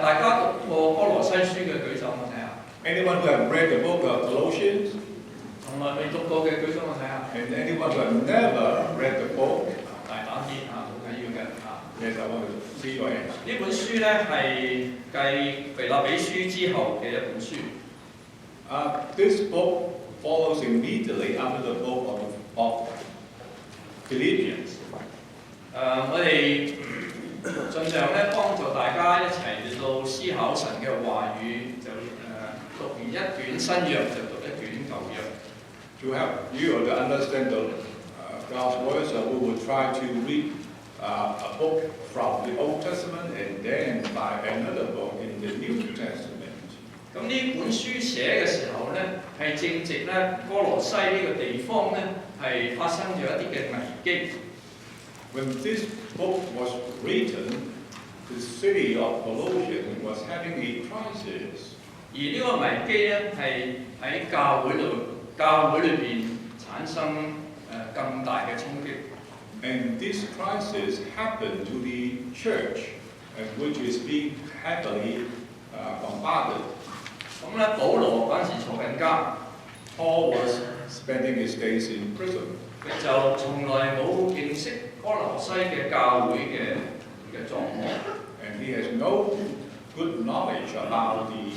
大家讀過歌羅西書嘅舉手，我睇下。Anyone who have read the book of Colossians? 從來未讀過嘅舉手，我睇下。And anyone who have never read the book? 大膽啲好緊要嘅Yes, I want to see your hands. 呢本書咧係繼腓立比書之後嘅一本書。This book follows immediately after the book of Philippians. 我哋盡量咧幫助大家一齊嚟到思考神嘅話語，就讀完一卷新約就讀一卷舊約。To help you to understand the God's words, we will try to read a book from the Old Testament and then by another book in the New Testament. 咁呢本書寫嘅時候咧，係正值咧歌羅西呢個地方咧係發生咗一啲嘅危機。When this book was written, the city of Colossians was having a crisis. 而呢個危機咧係喺教會裏邊產生更大嘅衝擊。And this crisis happened to the church, which is being heavily bombarded. 咁咧，保羅嗰陣時坐緊監 Paul was spending his days in prison. 佢就從來冇認識歌羅西嘅教會嘅狀況。And he has no good knowledge about the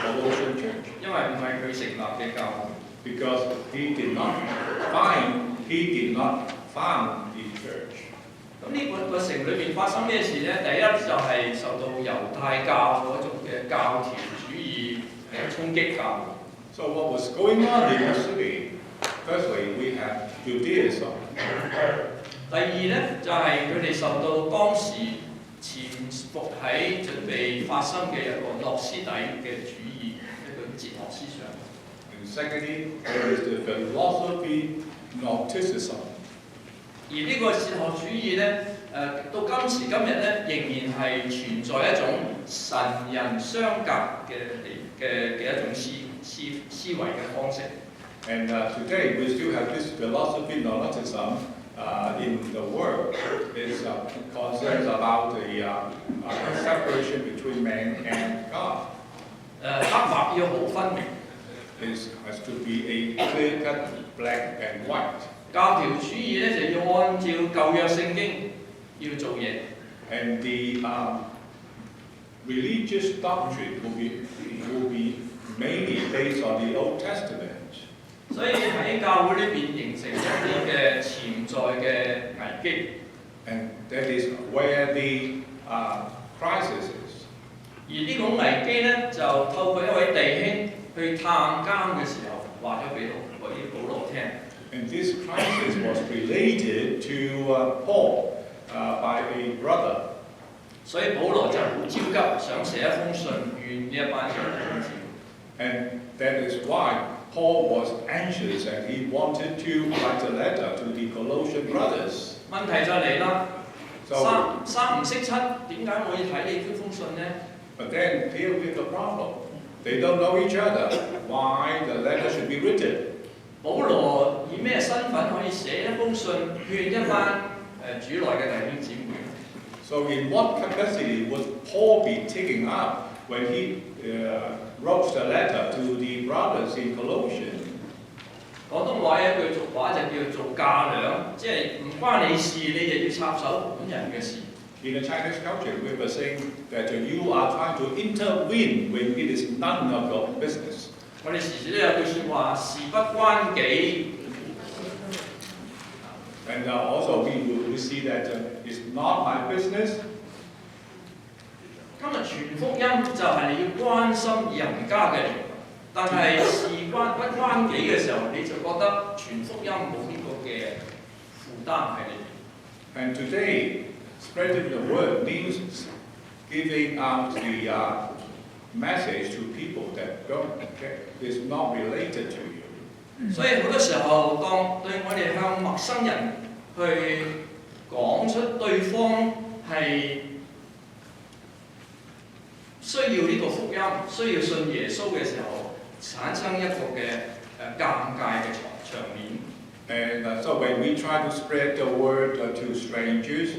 Colossian church. 因為唔係佢成立嘅教會。Because he did not found the church. 咁呢個城裏邊發生咩事咧？第一就係受到猶太教嗰種嘅教條主義衝擊教會。So what was going on in the city? Firstly, we have Judaism. 第二咧就係佢哋受到當時潛伏喺準備發生嘅一個諾斯底嘅主義一個哲學思想。And secondly, there is the philosophy Gnosticism. 而呢個哲學主義咧，到今時今日咧，仍然係存在一種神人相隔嘅一種思維嘅方式。And today we still have this philosophy Gnosticism in the world. It's concerns about the separation between man and God. 黑白要好分明。It has to be a clear-cut black and white. 教條主義咧就要按照舊約聖經要做嘢。And the religious doctrine will be mainly based on the Old Testament. 所以喺教會裏邊形成一啲嘅潛在嘅危機。And that is where the crisis is. 而呢種危機咧就透過一位弟兄去探監嘅時候話咗俾保羅聽。And this crisis was related to Paul by a brother. 所以保羅就好焦急，想寫一封信勸呢一班嘅弟兄姊妹。And that is why Paul was anxious and he wanted to write a letter to the Colossian brothers. 問題就嚟啦，三唔識七，點解我要睇你呢封信呢？ But then here we have the problem. They don't know each other. Why the letter should be written? 保羅以咩身份可以寫一封信勸一班主內嘅弟兄姊妹 So in what capacity would Paul be taking up when he wrote the letter to the brothers in Colossians? 廣東話有一句俗話就叫做架梁，即係唔關你事，你就要插手本人嘅事。In the Chinese culture, we were saying that you are trying to intervene when it is none of your business. 我哋時時都有句説話，事不關己。And also we see that it's not my business. 今日傳福音就係你要關心人家嘅靈，但係事不關己嘅時候，你就覺得傳福音冇呢個嘅負擔喺裏邊。And today, spreading the word means giving out the message to people that is not related to you. 所以好多時候，當對我哋向陌生人去講出對方係需要呢個福音、需要信耶穌嘅時候，產生一個嘅尷尬嘅場面。And so when we try to spread the word to strangers,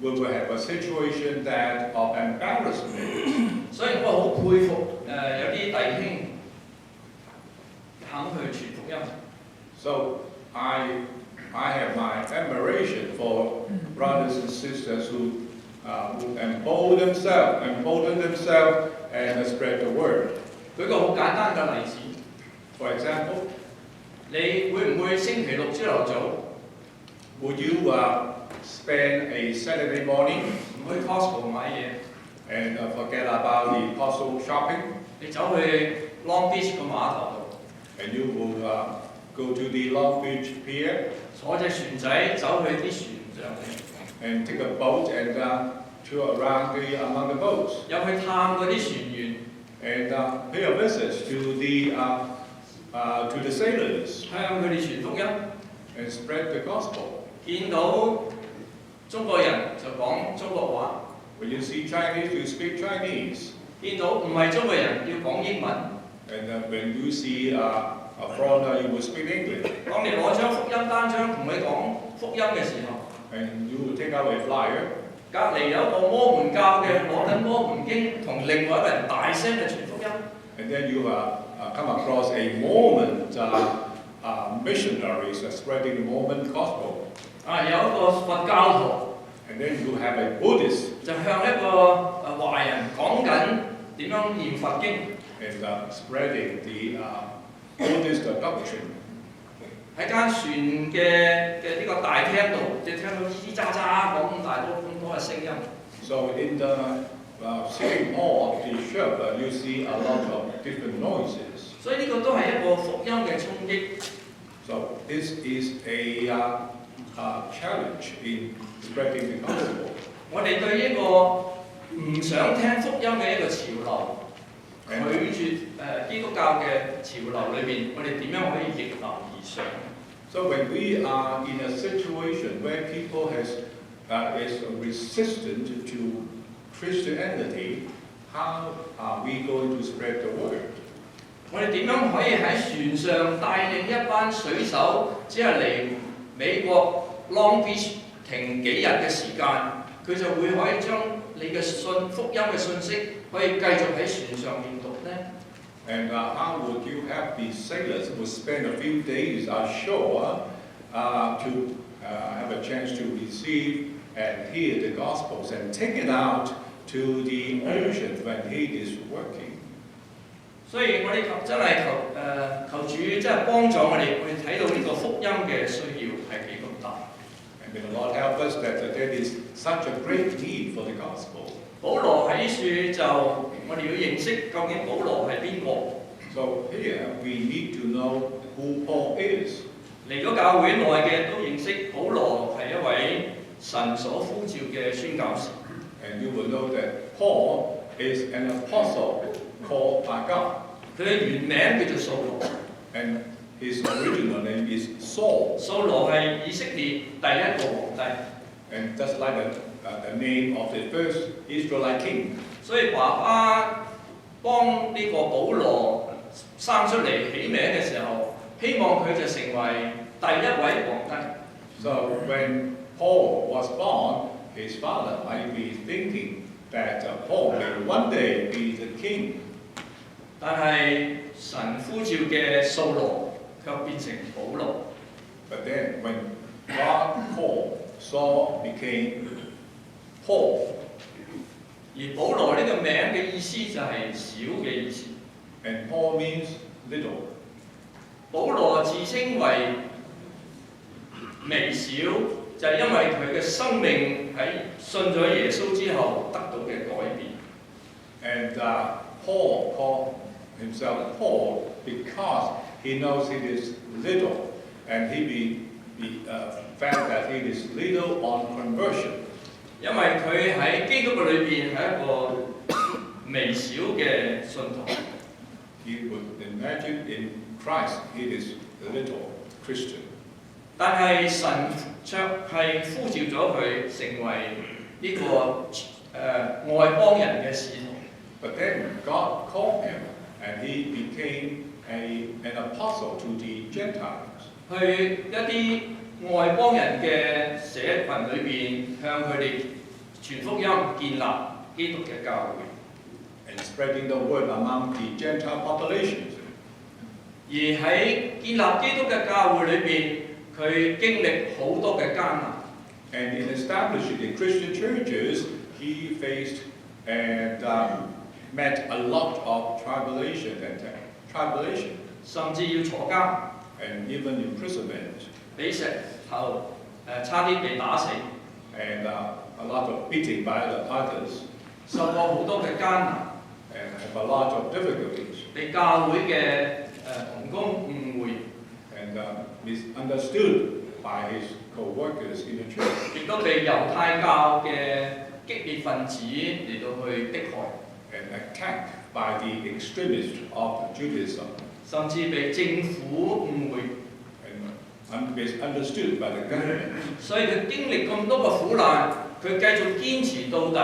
we will have a situation of embarrassment. 佩服有啲弟兄肯去傳福音。So I have my admiration for brothers and sisters who embolden themselves and spread the word. 舉個好簡單嘅例子， For example, 你會唔會星期六朝頭早 would you spend a Saturday morning 唔去 Costco 買嘢， and forget about the Apostle shopping, 你走去 Long Beach 個碼頭度， and you will go to the Long Beach Pier 坐隻船仔走去啲船上面， and take a boat and tour around among the boats 又去探嗰啲船員， and pay a visit to the sailors 向佢哋傳福音。 and spread the gospel. 見到中國人就講中國話， When you see Chinese, you speak Chinese. 見到唔係中國人要講英文。 And when you see a foreigner, you will speak English. 當你攞張福音單張同佢講福音嘅時候， And you will take out a flyer. 隔離有一個摩門教嘅攞緊摩門經，同另外一個人大聲嘅傳福音。 And then you come across a Mormon missionaries spreading the Mormon gospel. 有一個佛教徒， And then you have a Buddhist 就向一個華人講緊點樣念佛經。 and spreading the Buddhist doctrine. 喺間船嘅呢個大廳度，就聽到吱吱喳喳講咁多嘅聲音。 So in the sitting hall of the ship, you see a lot of different noises. 所以呢個都係一個福音嘅衝擊。 So this is a challenge in spreading the gospel. 我哋對一個唔想聽福音嘅一個潮流，拒絕基督教嘅潮流裏邊，我哋點樣可以逆流而上？ So when we are in a situation where people is resistant to Christianity, how are we going to spread the word? 我哋點樣可以喺船上帶領一班水手，只係嚟美國 Long Beach 停幾日嘅時間，佢就會可以將你嘅福音嘅信息可以繼續喺船上面讀呢？ And how would you have the sailors who spend a few days ashore to have a chance to receive and hear the Gospels and take it out to the ocean when he is working? 所以我哋真係求主真係幫助我哋睇到呢個福音嘅需要係幾咁大。 And may the Lord help us that there is such a great need for the Gospel. 保羅喺書就我哋要認識究竟保羅係邊個。 So here we need to know who Paul is. 嚟咗教會內嘅都認識保羅係一位神所呼召嘅宣教士。 And you will know that Paul is an apostle called by God. 佢嘅原名叫做掃羅。 And his original name is Saul. 掃羅係以色列第一個皇帝。 And just like the name of the first Israelite king. 所以爸爸幫呢個保羅生出嚟起名嘅時候，希望佢就成為第一位皇帝。 So when Paul was born, his father might be thinking that Paul will one day be the king. 但係神呼召嘅掃羅卻變成保羅。 But then when God called, Saul became Paul. 而保羅呢個名嘅意思就係小嘅意思。 And Paul means little. 保羅自稱為微小，就係因為佢嘅生命喺信咗耶穌之後得到嘅改變。 And Paul called himself Paul because he knows he is little, and he found that he is little on conversion. 因為佢喺基督嘅裏邊係一個微小嘅信徒。 He would imagine in Christ he is a little Christian. 但係神卻係呼召咗佢成為呢個外邦人嘅使徒。 But then God called him, and he became an apostle to the Gentiles. 去一啲外邦人嘅社群裏邊，向佢哋傳福音，建立基督嘅教會。and spreading the word among the Gentile populations. 而喺建立基督嘅教會裏邊，佢經歷好多嘅艱難。And in establishing the Christian churches, he faced and met a lot of tribulation, 甚至要坐監， and even imprisonment, 俾石頭差啲被打死， and a lot of beating by others, 受過好多嘅艱難， and have a lot of difficulties, 被教會嘅同工誤會， and misunderstood by his co-workers in the church, 亦都被猶太教嘅激烈分子嚟到去迫害， and attacked by the extremists of Judaism, 甚至被政府誤會。 and misunderstood by the government. 所以佢經歷咁多個苦難，佢繼續堅持到底，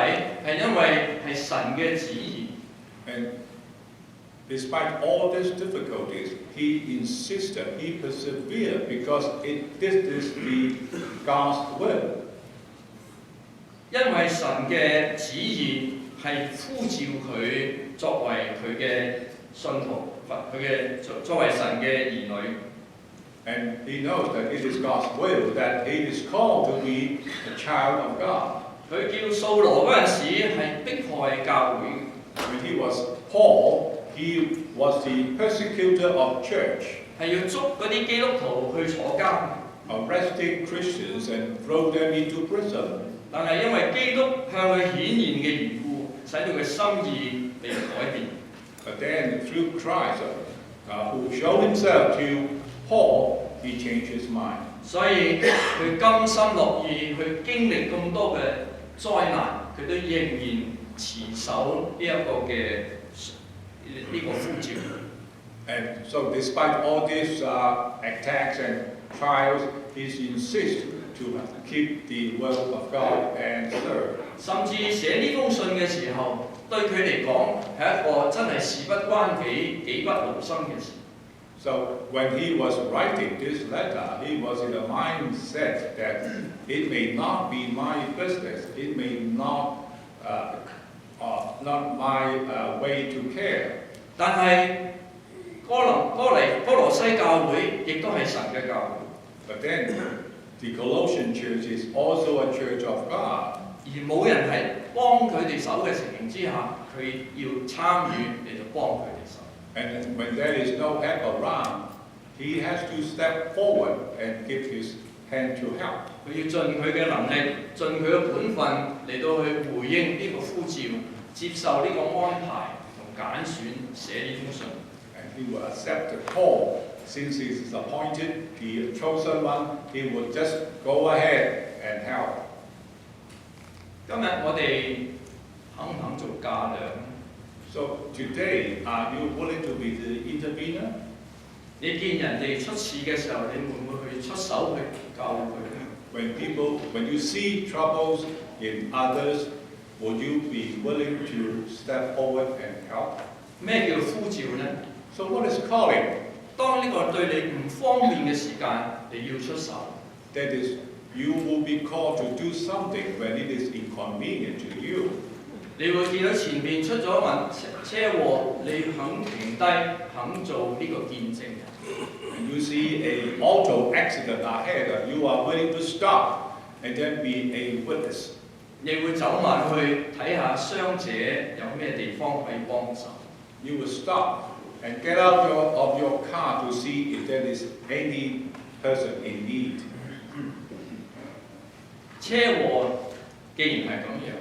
係因為係神嘅旨意。 And despite all these difficulties, he insisted, he persevered because this is the God's will. 因為神嘅旨意係呼召佢作為佢嘅信徒，佢嘅作為神嘅兒女。 And he knows that it is God's will that he is called to be a child of God. 佢叫掃羅嗰陣時係迫害教會。 When he was Paul, he was the persecutor of church, 係要捉嗰啲基督徒去坐監。 arresting Christians and throw them into prison. 但係因為基督向佢顯現嘅緣故，使到佢心意被改變。 But then through Christ, who showed himself to Paul, he changed his mind. 所以佢甘心樂意去經歷咁多嘅災難，佢都仍然持守呢一個嘅呢個呼召。 And so despite all these attacks and trials, he insists to keep the will of God and serve. 甚至寫呢封信嘅時候，對佢嚟講係一個真係事不關己、己不勞心嘅事。 So when he was writing this letter, he was in a mindset that it may not be my business, it may not my way to care. 但係哥羅西教會亦都係神嘅教會， But then the Colossian church is also a church of God. 而冇人喺幫佢哋手嘅情形之下，佢要參與嚟到幫佢哋手。 And when there is no help around, he has to step forward and give his hand to help. 佢要盡佢嘅能力，盡佢嘅本分嚟到去回應呢個呼召，接受呢個安排同揀選寫呢封信。 And he will accept the call. Since he is appointed, the chosen one, he will just go ahead and help. 今日我哋肯唔肯做嫁娘？ So today, are you willing to be the intervener? 你見人哋出事嘅時候，你會唔會去出手去救佢？ When you see troubles in others, would you be willing to step forward and help? 咩叫呼召呢？ So what is calling? 當呢個對你唔方便嘅時間，你要出手。 That is, you will be called to do something when it is inconvenient to you. 你會見到前面出咗車禍，你肯停低，肯做呢個見證人。 And you see an auto accident ahead, you are willing to stop and then be a witness. 你會走埋去睇下傷者有咩地方可以幫手。 You will stop and get out of your car to see if there is any person in need. 車禍既然係咁樣，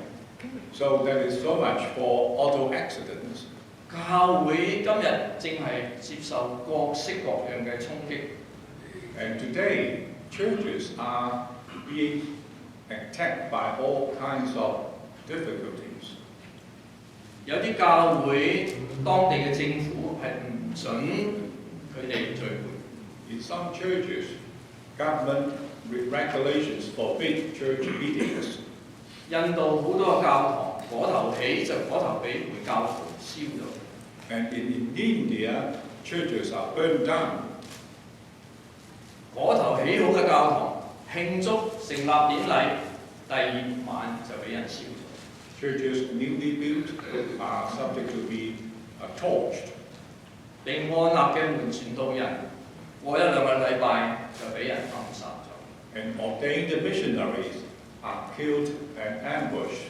So there is so much for auto accidents. 教會今日正係接受各式各樣嘅衝擊。 And today, churches are being attacked by all kinds of difficulties. 有啲教會當地嘅政府係唔準佢哋聚會。 In some churches, government regulations forbid church meetings. 印度好多教堂嗰頭起就嗰頭俾回教徒燒咗。 And in India, churches are burned down. 嗰頭起好嘅教堂慶祝成立典禮，第二晚就俾人燒咗。Churches newly built are subject to be torched. 被按立嘅門傳道人，過一兩個禮拜就俾人暗殺咗。And ordained missionaries are killed and ambushed.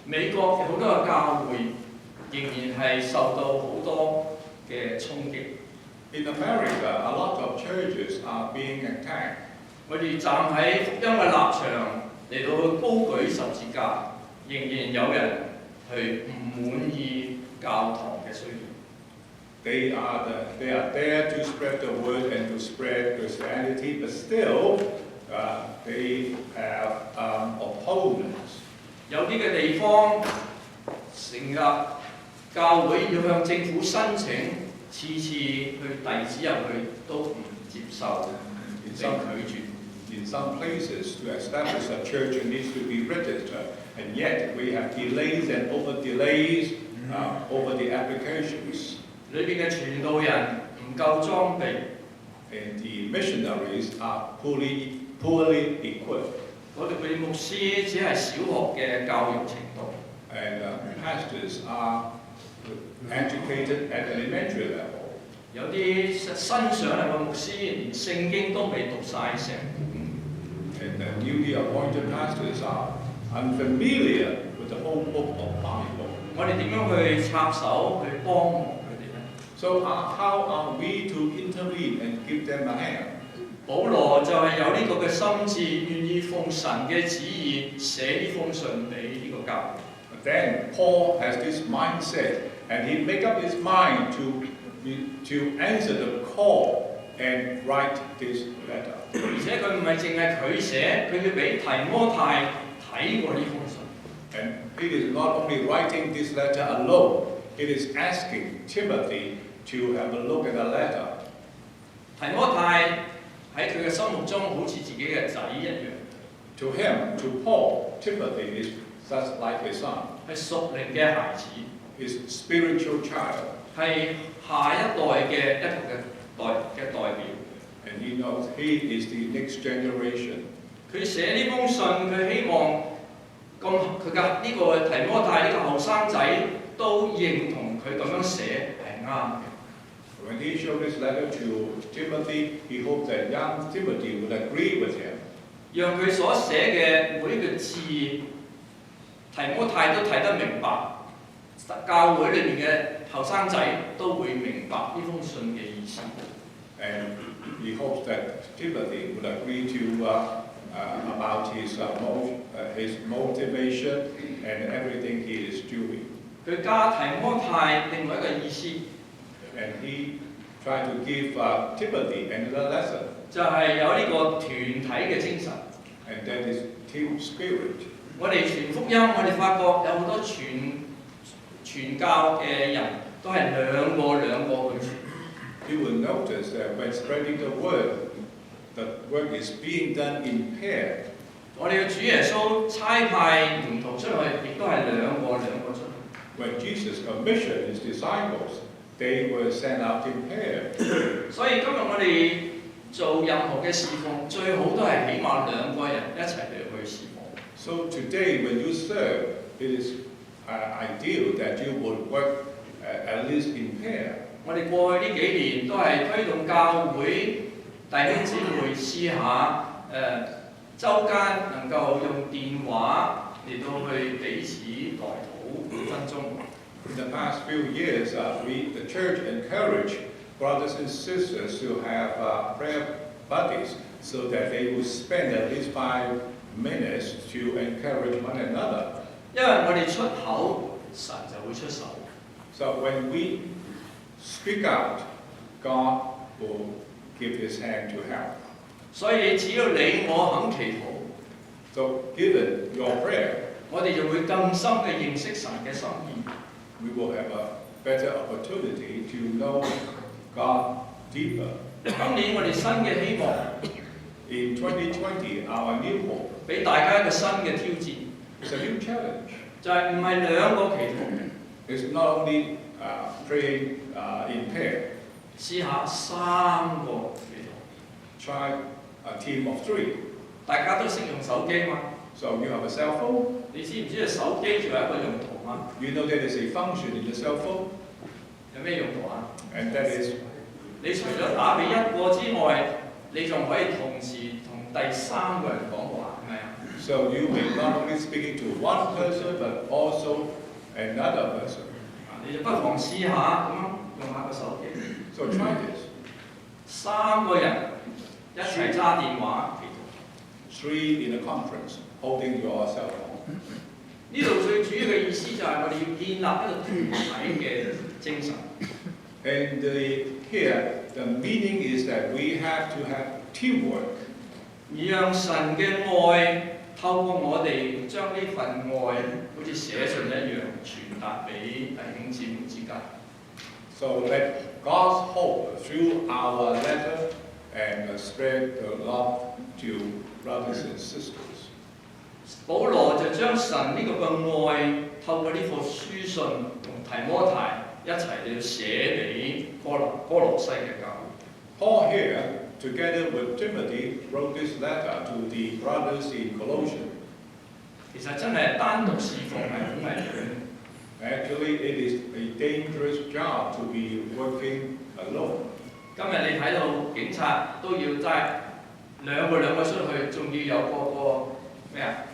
美國好多嘅教會仍然係受到好多嘅衝擊。In America, a lot of churches are being attacked. 我哋站喺福音嘅立場嚟到高舉十字架，仍然有人去唔滿意教堂嘅需要。They are there to spread the word and to spread Christianity, but still they have opponents. 有啲嘅地方成日教會要向政府申請，次次去遞紙入去都唔接受，被拒絕。In some places, to establish a church, it needs to be registered, and yet we have delays and over delays over the applications. 裏邊嘅傳道人唔夠裝備 And the missionaries are poorly equipped. 嗰度嘅牧師只係小學嘅教育程度。And pastors are educated at elementary level. 有啲新上嚟嘅牧師連聖經都未讀晒成本。And the newly appointed pastors are unfamiliar with the whole book of Bible. 我哋點樣去插手去幫忙佢哋呢？ So how are we to intervene and give them a hand? 保羅就係有呢個嘅心志，願意奉神嘅旨意寫呢封信俾呢個教會。Then Paul has this mindset, and he make up his mind to answer the call and write this letter. 而且佢唔係淨係佢寫，佢要俾提摩太睇過呢封信。And it is not only writing this letter alone, it is asking Timothy to have a look at the letter. 提摩太喺佢嘅心目中好似自己嘅仔一樣。To him, to Paul, Timothy is just like his son, 係屬靈嘅孩子， his spiritual child. 係下一代嘅一個嘅代表。And he knows he is the next generation. 佢寫呢封信，佢希望佢嘅呢個提摩太呢個後生仔都認同佢咁樣寫係啱嘅。When he showed this letter to Timothy, he hoped that young Timothy would agree with him. 讓佢所寫嘅每一個字，提摩太都睇得明白，教會裏面嘅後生仔都會明白呢封信嘅意思。And he hopes that Timothy would agree to about his motivation and everything he is doing. 佢加提摩太另外一個意思， And he tried to give Timothy another lesson. 就係有呢個團體嘅精神。 And that is team spirit. 我哋傳福音，我哋發覺有好多傳教嘅人都係兩個去傳。You will notice that when spreading the work is being done in pair. 我哋嘅主耶穌差派門徒出去，亦都係兩個出去。 When Jesus commissioned his disciples, they were sent out in pair. 所以今日我哋做任何嘅侍奉，最好都係起碼兩個人一齊嚟去侍奉。So today, when you serve, it is ideal that you would work at least in pair. 我哋過去呢幾年都係推動教會弟兄姊妹試下週間能夠用電話嚟到去彼此代禱5分鐘。 In the past few years, the church encouraged brothers and sisters to have prayer buddies so that they would spend at least 5 minutes to encourage one another. 因為我哋出口，神就會出手。 So when we speak out, God will give His hand to help. 所以只要你我肯祈禱， So given your prayer, 我哋就會更深嘅認識神嘅心意。 we will have a better opportunity to know God deeper. 今年我哋新嘅希望， In 2020, our new hope 俾大家一個新嘅挑戰， is a new challenge. 就係唔係兩個祈禱， It's not only praying in pair. 試下3個祈禱。 Try a team of 3. 大家都識用手機嘛？ So you have a cell phone. 你知唔知手機仲有一個用途啊？ You know there is a function in the cell phone, 有咩用途啊？ and that is 你除咗打俾一個之外，你仲可以同時同第三個人講話，係咪啊？ so you may not only speaking to one person but also another person. 你就不妨試下咁樣用下個手機， So try this. 三個人一齊揸電話祈禱。 Three in a conference holding your cell phone. 呢度最主要嘅意思就係我哋要建立一個團體嘅精神。 And here the meaning is that we have to have teamwork. 而讓神嘅愛透過我哋將呢份愛好似寫信一樣傳達俾弟兄姊妹之間。 So let God's hope through our letter and spread the love to brothers and sisters. 保羅就將神呢個嘅愛透過呢封書信同提摩太一齊嚟寫俾哥羅西嘅教會。 Paul here, together with Timothy, wrote this letter to the brothers in Colossians. 其實真係單獨侍奉係好危險。 Actually, it is a dangerous job to be working alone. 今日你睇到警察都要揸兩個出去，仲要有個咩啊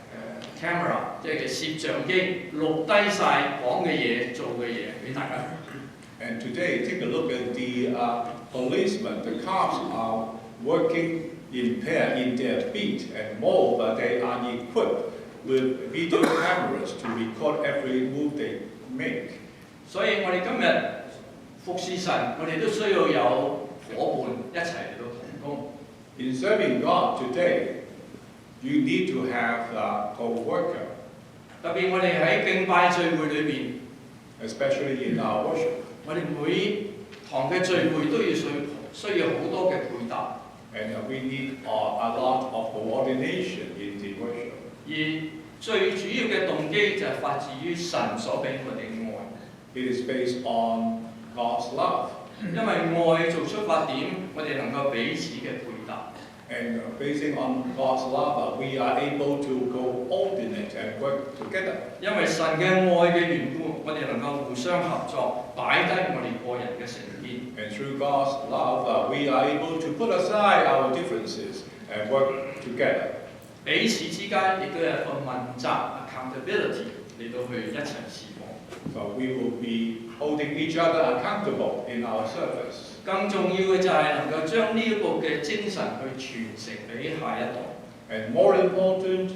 camera， 即係攝像機錄低晒講嘅嘢、做嘅嘢俾大家。 And today, take a look at the policemen. The cops are working in pair in their beat, and moreover, they are equipped with video cameras to record every move they make. 所以我哋今日服侍神，我哋都需要有伙伴一齊嚟到同工。 In serving God today, you need to have a co-worker, 特別我哋喺敬拜聚會裏邊， especially in our worship. 我哋每堂嘅聚會都要需要好多嘅配搭。 And we need a lot of coordination in the worship. 而最主要嘅動機就係發自於神所俾我哋嘅愛。 It is based on God's love. 因為愛做出發點，我哋能夠彼此嘅配搭。 And basing on God's love, we are able to coordinate and work together. 因為神嘅愛嘅緣故，我哋能夠互相合作，擺低我哋個人嘅成見。 And through God's love, we are able to put aside our differences and work together. 彼此之間亦都有一個問責 accountability 嚟到去一齊侍奉。 So we will be holding each other accountable in our service. 更重要嘅就係能夠將呢一個嘅精神去傳承俾下一代。 And more important,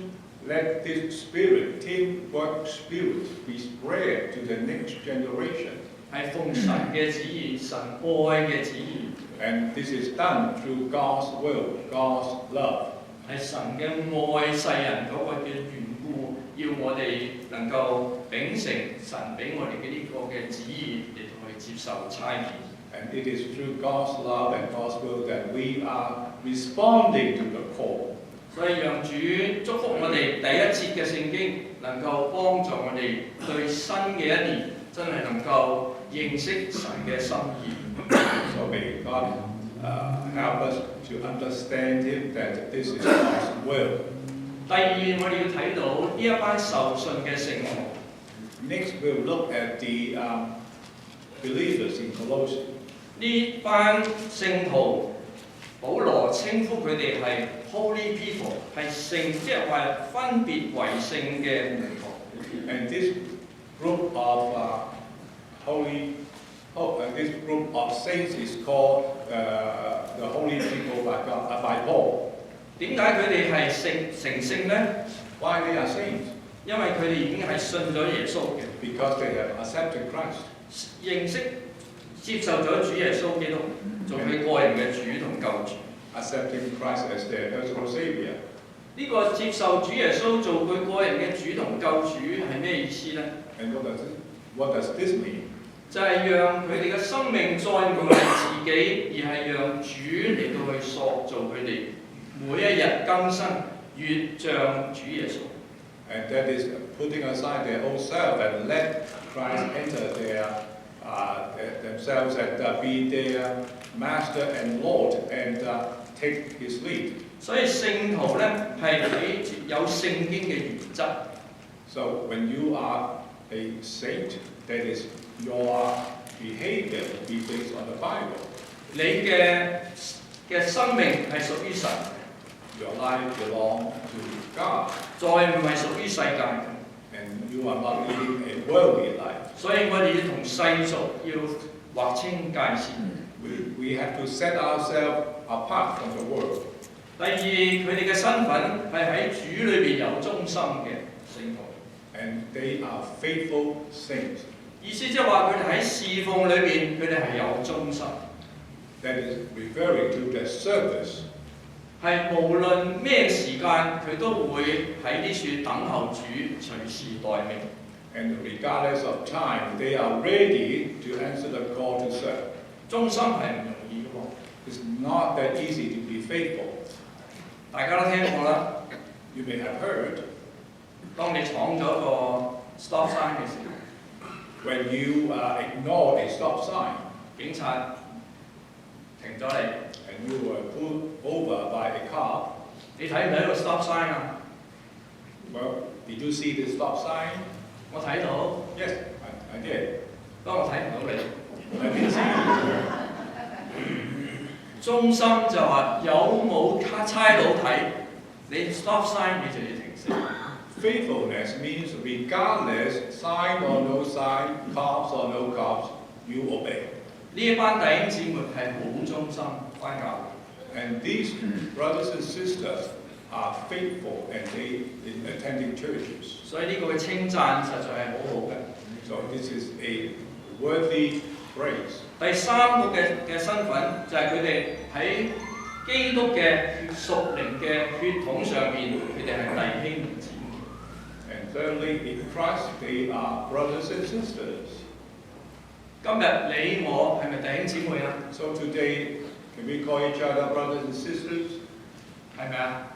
let this spirit, teamwork spirit, be spread to the next generation. 係奉神嘅旨意，神愛嘅旨意。 And this is done through God's will, God's love. 係神嘅愛世人嗰個嘅緣故，要我哋能夠秉承神俾我哋嘅呢個嘅旨意嚟到去接受差遣。 And it is through God's love and God's will that we are responding to the call. 所以讓主祝福我哋第一節嘅聖經，能夠幫助我哋對新嘅一年真係能夠認識神嘅心意。 So may God help us to understand Him that this is God's will. 第二，我哋要睇到呢一班受信嘅聖徒。 Next, we'll look at the believers in Colossians. 呢班聖徒，保羅稱呼佢哋係 Holy people， 係聖，即係話分別為聖嘅門徒。 And this group of this group of saints is called the Holy people by Paul. 點解佢哋係成聖呢？ Why they are saints? 因為佢哋已經係信咗耶穌嘅， Because they have accepted Christ. 認識接受咗主耶穌基督做佢個人嘅主同救主。 Accepting Christ as their personal Savior. 呢個接受主耶穌做佢個人嘅主同救主係咩意思呢？ And what does this mean? 就係讓佢哋嘅生命再唔係自己，而係讓主嚟到去塑造佢哋，每一日更新，越像主耶穌。 And that is putting aside their old self and let Christ enter themselves and be their master and Lord and take His lead. 所以聖徒咧係睇住有聖經嘅原則。So when you are a saint, that is your behavior will be based on the Bible. 你嘅生命係屬於神， Your life belongs to God, 再唔係屬於世界。 and you are not living a worldly life. 所以我哋要同世俗要劃清界線。We have to set ourselves apart from the world. 第二，佢哋嘅身份係喺主裏邊有忠心嘅聖徒。 And they are faithful saints. 意思即係話佢哋喺侍奉裏邊，佢哋係有忠心。 That is referring to their service. 係無論咩時間，佢都會喺呢處等候主，隨時待命。 And regardless of time, they are ready to answer the call to serve. 忠心係唔容易嘅喎。 It's not that easy to be faithful. 大家都聽過啦。 You may have heard 當你闖咗個 stop sign 嘅時候， when you ignore a stop sign 警察停咗你， and you were pulled over by a car. 你睇唔睇到 stop sign 啊？ Well, did you see the stop sign? 我睇到， Yes, I did. 不過我睇唔到你。 I didn't see you. 忠心就話有冇差佬睇，你 stop sign 你就要停死。 Faithfulness means regardless, sign or no sign, cops or no cops, you obey. 呢一班弟兄姊妹係好忠心返教會。 And these brothers and sisters are faithful and they in attending churches. 所以呢個嘅稱讚實在係好好嘅。 So this is a worthy praise. 第三個嘅身份就係佢哋喺基督嘅屬靈嘅血統上面，佢哋係弟兄姊妹。 And thirdly, in Christ, they are brothers and sisters. 今日你我係咪弟兄姊妹啊？ So today, can we call each other brothers and sisters? 係咪啊？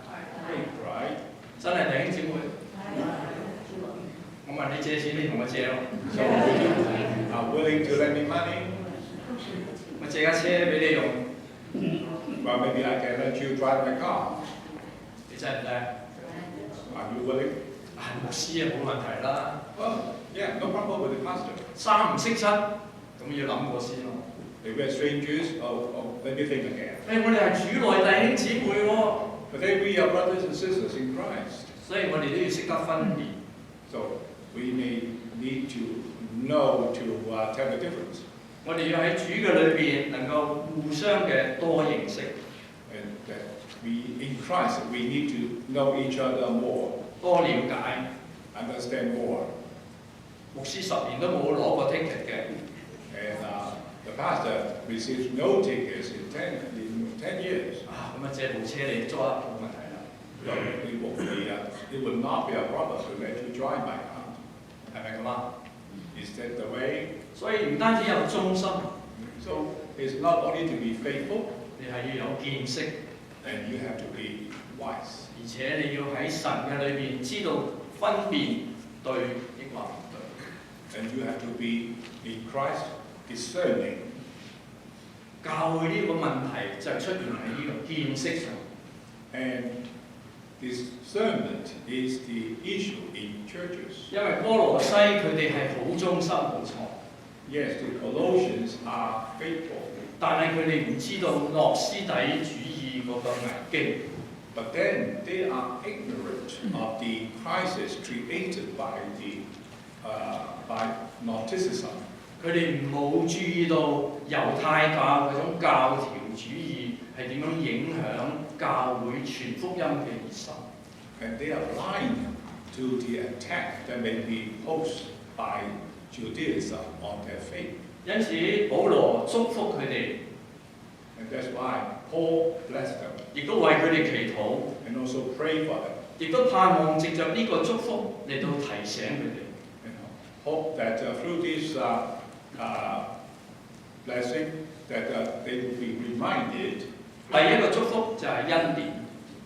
Right? 真係弟兄姊妹。我問你借錢，你同我借咯。 So would you are willing to lend me money? 我借架車俾你用， Well, maybe I can let you drive my car. 你制唔制？ Are you willing? 牧師啊，冇問題啦。 Well, yeah, no problem with the pastor. 三唔識七，咁要諗過先咯。 If we're strangers, let me think again. 我哋係主內弟兄姊妹喎， But then we are brothers and sisters in Christ. 所以我哋都要識得分辨。 So we may need to know to tell the difference. 我哋要喺主嘅裏邊能夠互相嘅多認識， And that we, in Christ, we need to know each other more, 多了解。 understand more. 牧師10年都冇攞過 ticket 嘅， And the pastor receives no tickets in 10 years. 咁啊借部車你揸冇問題啦， So it will not be a problem to let you drive my car. 係咪咁啊？ Is that the way? 所以唔單止有忠心， So it's not only to be faithful, 你係要有見識， and you have to be wise. 而且你要喺神嘅裏邊知道分辨對抑或唔對。 And you have to be in Christ discerning. 教會呢個問題就出現喺呢個見識上。 And discernment is the issue in churches. 因為哥羅西佢哋係好忠心冇錯， Yes, the Colossians are faithful, 但係佢哋唔知道諾斯底主義嗰個危機。 but then they are ignorant of the crisis created by Gnosticism. 佢哋冇注意到猶太教嗰種教條主義係點樣影響教會傳福音嘅熱心。 And they are blind to the attack that may be posed by Judaism on their faith. 因此，保羅祝福佢哋， And that's why Paul blessed them 亦都為佢哋祈禱， and also pray for them 亦都盼望藉着呢個祝福嚟到提醒佢哋。 and hope that through this blessing that they will be reminded. 第一個祝福就係恩典，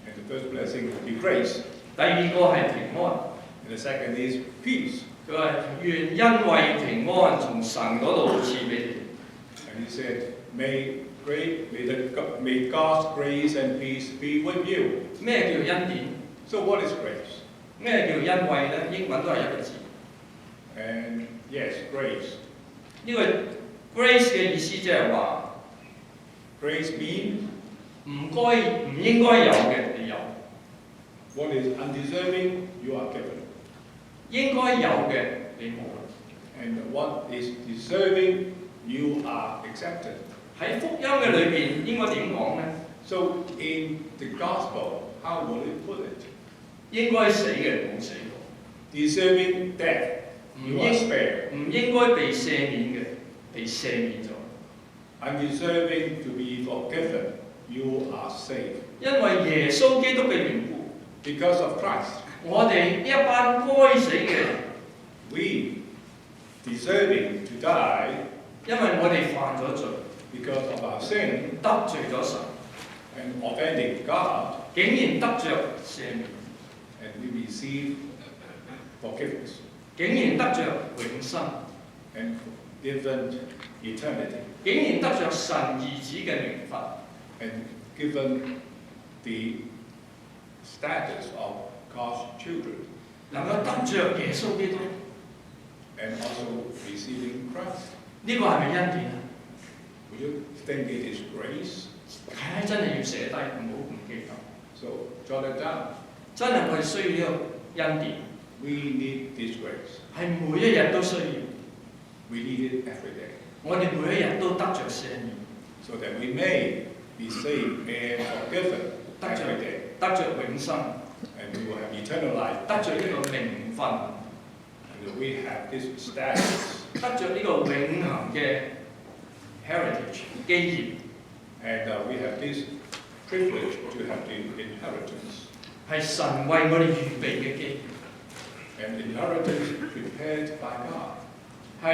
And the first blessing will be grace. 第二個係平安。 And the second is peace. 佢話願恩惠平安從神嗰度賜俾你。 And he said, may May God's grace and peace be with you. 咩叫恩典？ So what is grace? 咩叫恩惠呢？英文都係一個字。And yes, grace. 呢個 grace 嘅意思即係話 Grace means 唔應該有嘅你有， what is undeserving, you are given. 應該有嘅你冇。 And what is deserving, you are accepted. 喺福音嘅裏邊應該點講呢？ So in the gospel, how will it put it? 應該死嘅冇死過， Deserving death, you are spared. 唔應該被赦免嘅被赦免咗。 Undeserving to be forgiven, you are saved. 因為耶穌基督嘅緣故， Because of Christ, 我哋呢一班該死嘅人， we deserving to die 因為我哋犯咗罪， because of our sin 得罪咗神， and offending God, 竟然得着赦免， and we receive forgiveness 竟然得着永生， and given eternity 竟然得着神兒子嘅名分， and given the status of God's children 能夠得着耶穌基督， and also receiving Christ. 呢個係咪恩典啊？ Would you think it is grace? 係真係要寫低，唔好唔記得。 So jot it down. 真係我哋需要呢個恩典， We need this grace. 係每一日都需要。 We need it every day 我哋每一日都得着赦免， so that we may be saved and forgiven every day. 得着永生， And we will have eternal life. 得着呢個名分， And we have this status. 得着呢個永恆嘅 heritage 基業， And we have this privilege to have the inheritance. 係神為我哋預備嘅基業， And inheritance prepared by God. 係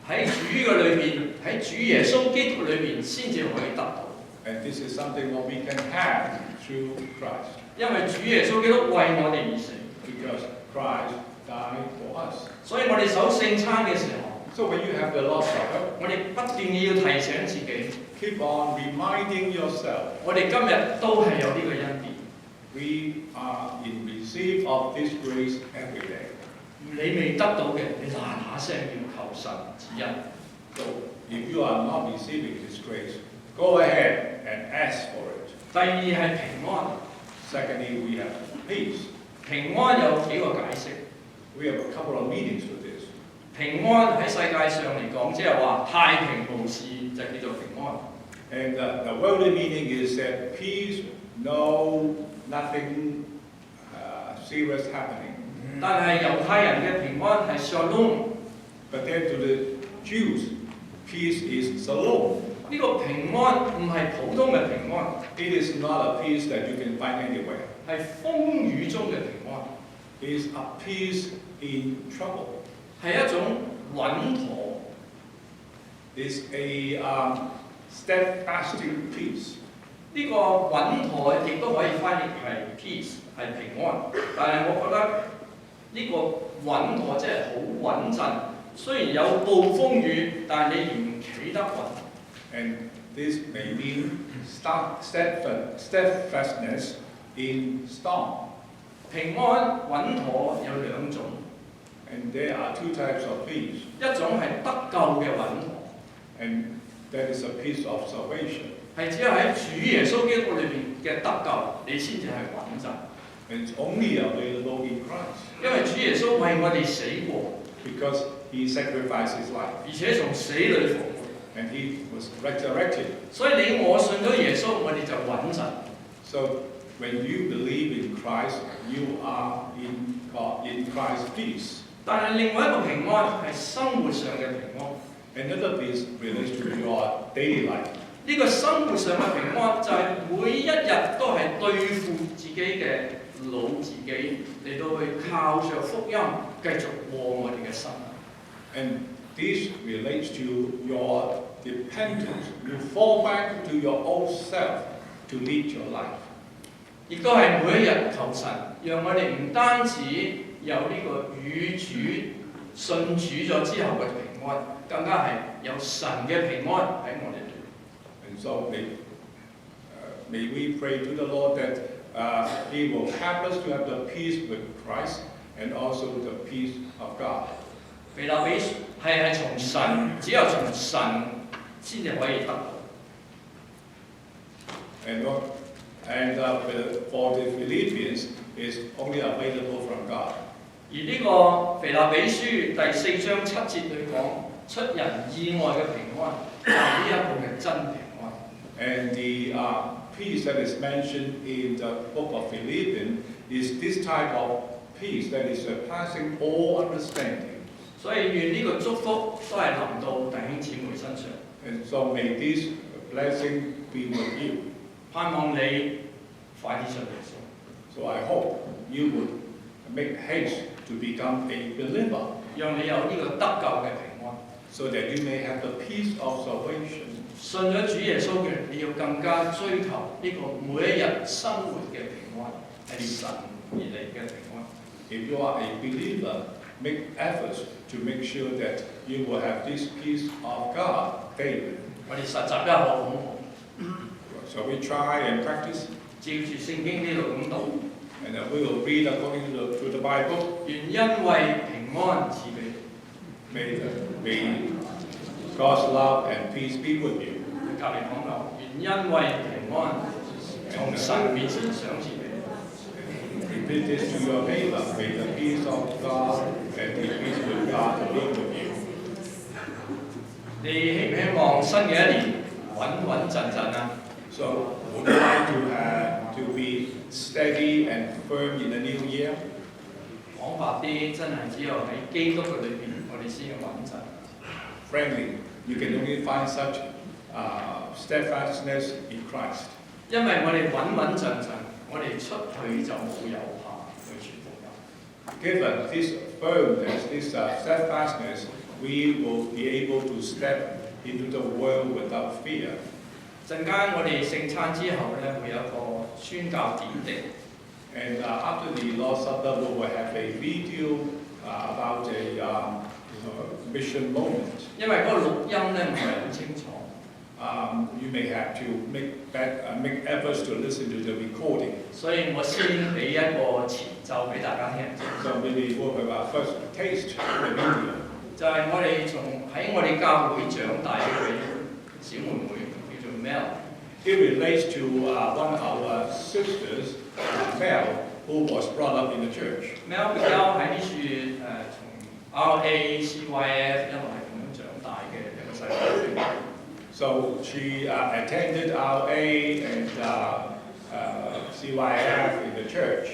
喺主嘅裏邊，喺主耶穌基督裏邊先至可以得到。 And this is something what we can have through Christ. 因為主耶穌基督為我哋而死， Because Christ died for us. 所以我哋守聖餐嘅時候， So when you have the Lord's Supper, 我哋不斷要提醒自己， keep on reminding yourself, 我哋今日都係有呢個恩典。 we are in receipt of this grace every day. 你未得到嘅，你嗱聲要求神指引。 So if you are not receiving this grace, go ahead and ask for it. 第二係平安， Secondly, we have peace. 平安有幾個解釋。 We have a couple of meanings to this. 平安喺世界上嚟講，即係話太平無事就叫做平安。 And the worldly meaning is that peace, no, nothing serious happening. 但係猶太人嘅平安係 shalom， But then to the Jews, peace is shalom. 呢個平安唔係普通嘅平安， It is not a peace that you can find anywhere. 係風雨中嘅平安， It is a peace in trouble. 係一種穩妥。 It's a steadfasting peace. 呢個穩妥亦都可以翻譯係 peace， 係平安。但係我覺得呢個穩妥即係好穩陣，雖然有暴風雨，但係你仍企得穩。 And this may mean steadfastness in storm. 平安穩妥有兩種， And there are two types of peace. 一種係得救嘅穩妥， And that is a peace of salvation. 係只有喺主耶穌基督裏邊嘅得救，你先至係穩陣。 And it's only available in Christ 因為主耶穌為我哋死過， because he sacrificed his life 而且從死裏復活， and he was resurrected. 所以你我信咗耶穌，我哋就穩陣。 So when you believe in Christ, you are in God, in Christ's peace. 但係另外一個平安係生活上嘅平安。 Another peace relates to your daily life. 呢個生活上嘅平安就係每一日都係對付自己嘅老自己，嚟到去靠着福音繼續過我哋嘅生活。 And this relates to your dependence. You fall back to your old self to lead your life. 亦都係每一日求神，讓我哋唔單止有呢個與主信主咗之後嘅平安，更加係有神嘅平安喺我哋度。And so may we pray to the Lord that He will help us to have the peace with Christ and also the peace of God. 腓立比係從神，只有從神先至可以得到。And for the Philippians is only available from God. 而呢個腓立比書第4章7節裏講，出人意外嘅平安係呢一個嘅真平安。And the peace that is mentioned in the book of Philippians is this type of peace that is surpassing all understanding. 所以願呢個祝福都係臨到弟兄姊妹身上。And so may this blessing be with you. 盼望你快啲信耶穌。So I hope you would make haste to become a believer. 讓你有呢個得救嘅平安。So that you may have the peace of salvation. 信咗主耶穌嘅人，你要更加追求呢個每一日生活嘅平安，係神而嚟嘅平安。If you are a believer, make efforts to make sure that you will have this peace of God daily. 我哋實習一下好唔好？ So we try and practice. 照住聖經呢度咁讀。And we will read according to the Bible. 願因為平安賜俾。May God's love and peace be with you. 隔離講到，願因為平安從神面前賞賜俾。Repeat this to your neighbor. May the peace of God and the peace with God be with you. 你希唔希望新嘅一年穩穩陣陣啊？ So would you like to be steady and firm in the new year? 講白啲，真係只有喺基督嘅裏邊，我哋先穩陣。Frankly, you can only find such steadfastness in Christ. 因為我哋穩穩陣陣，我哋出去就冇有怕去傳福音。Given this firmness, this steadfastness, we will be able to step into the world without fear. 陣間我哋聖餐之後咧，會有一個宣教點滴。And after the Lord's Supper, we will have a video about a mission moment. 因為嗰個錄音咧唔係好清楚。You may have to make efforts to listen to the recording. 所以我先俾一個前奏俾大家聽。So maybe we'll first taste the video. 就係我哋喺我哋教會長大嘅小妹妹。It relates to one of our sisters, Mel, who was brought up in the church. Mel 比較喺呢處從 RA、CYF 一路係咁樣長大嘅一個細路。So she attended RA and CYF in the church.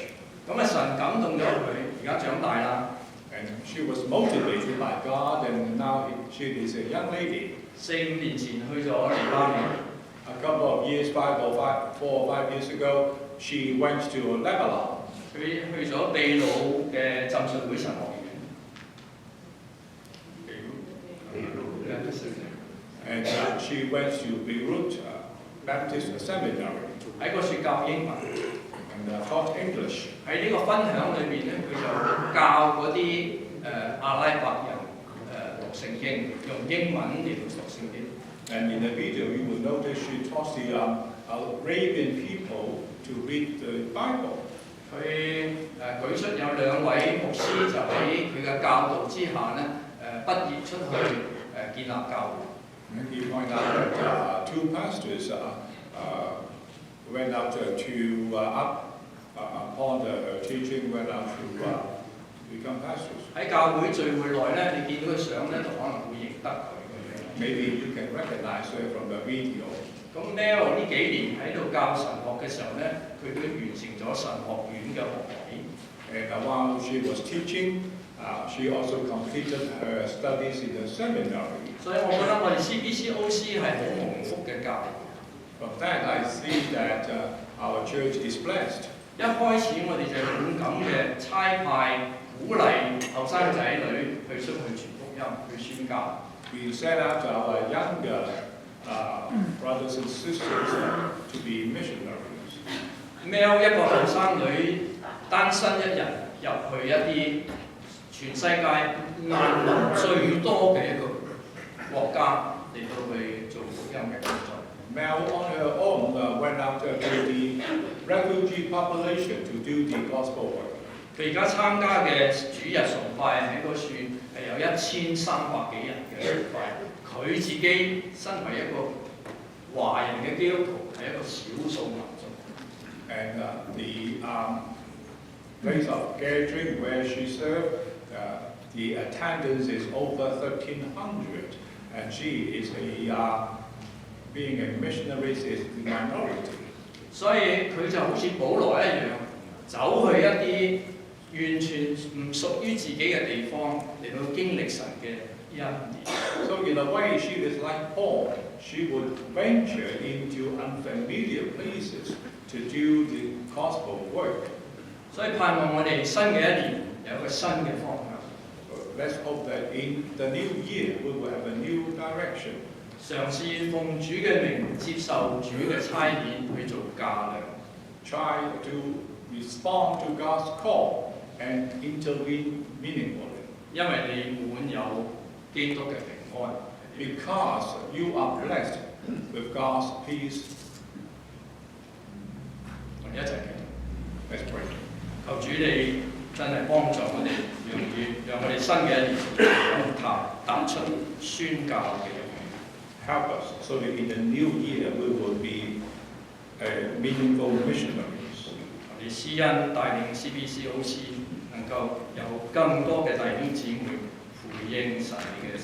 咁神感動咗佢，而家長大啦。And she was motivated by God, and now she is a young lady. 4-5年前去咗黎巴嫩。A couple of years, 4 or 5 years ago, she went to Lebanon. 佢去咗秘魯嘅浸信會神學院。And she went to Beirut Baptist Seminary. 喺嗰處教英文。And taught English. 喺呢個分享裏邊咧，佢就教嗰啲阿拉伯人讀聖經，用英文嚟讀聖經。And in the video, you will notice she taught the Arabian people to read the Bible. 佢舉出有2位牧師就喺佢嘅教導之下咧，畢業出去建立教會。And he pointed out that 2 pastors went out upon the teaching, went out to become pastors. 喺教會聚會內咧，你見到佢相咧，就可能會認得佢。Maybe you can recognize her from the video. 咁 Mel 呢幾年喺度教神學嘅時候咧，佢都完成咗神學院嘅學位。And while she was teaching, she also completed her studies in the seminary. 所以我覺得我哋 CBCOC 係好蒙福嘅教會。From that, I see that our church is blessed. 一開始我哋就勇敢嘅差派鼓勵後生仔女去出去傳福音、去宣教。We set out our younger brothers and sisters to be missionaries. Mel 一個後生女單身一人入去一啲全世界難民最多嘅一個國家嚟到去做福音嘅工作。Mel on her own went out to the refugee population to do the gospel work. 佢而家參加嘅主日崇拜喺嗰處係有1300幾人嘅崇拜，佢自己身為一個華人嘅基督徒係一個少數民族。And the place of gathering where she served, the attendance is over 1,300, and she is being a missionary is the minority. 所以佢就好似保羅一樣，走去一啲完全唔屬於自己嘅地方嚟到經歷神嘅恩典。So in a way, she is like Paul. She would venture into unfamiliar places to do the gospel work. 所以盼望我哋新嘅一年有一個新嘅方向。Let's hope that in the new year we will have a new direction. 嘗試奉主嘅名接受主嘅差遣去做嫁娘。Try to respond to God's call and intervene meaningfully. 因為你滿有基督嘅平安。Because you are blessed with God's peace. 我哋一齊祈禱。 Let's pray. 求主你真係幫助我哋，讓我哋新嘅一年踏出宣教嘅勇氣。Help us so that in the new year we will be meaningful missionaries. 我哋施恩帶領 CBCOC 能夠有更多嘅弟兄姊妹回應神嘅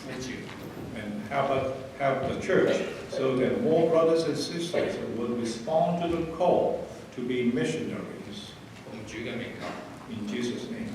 呼召。And help the church so that more brothers and sisters will respond to the call to be missionaries. 奉主嘅名求。In Jesus' name.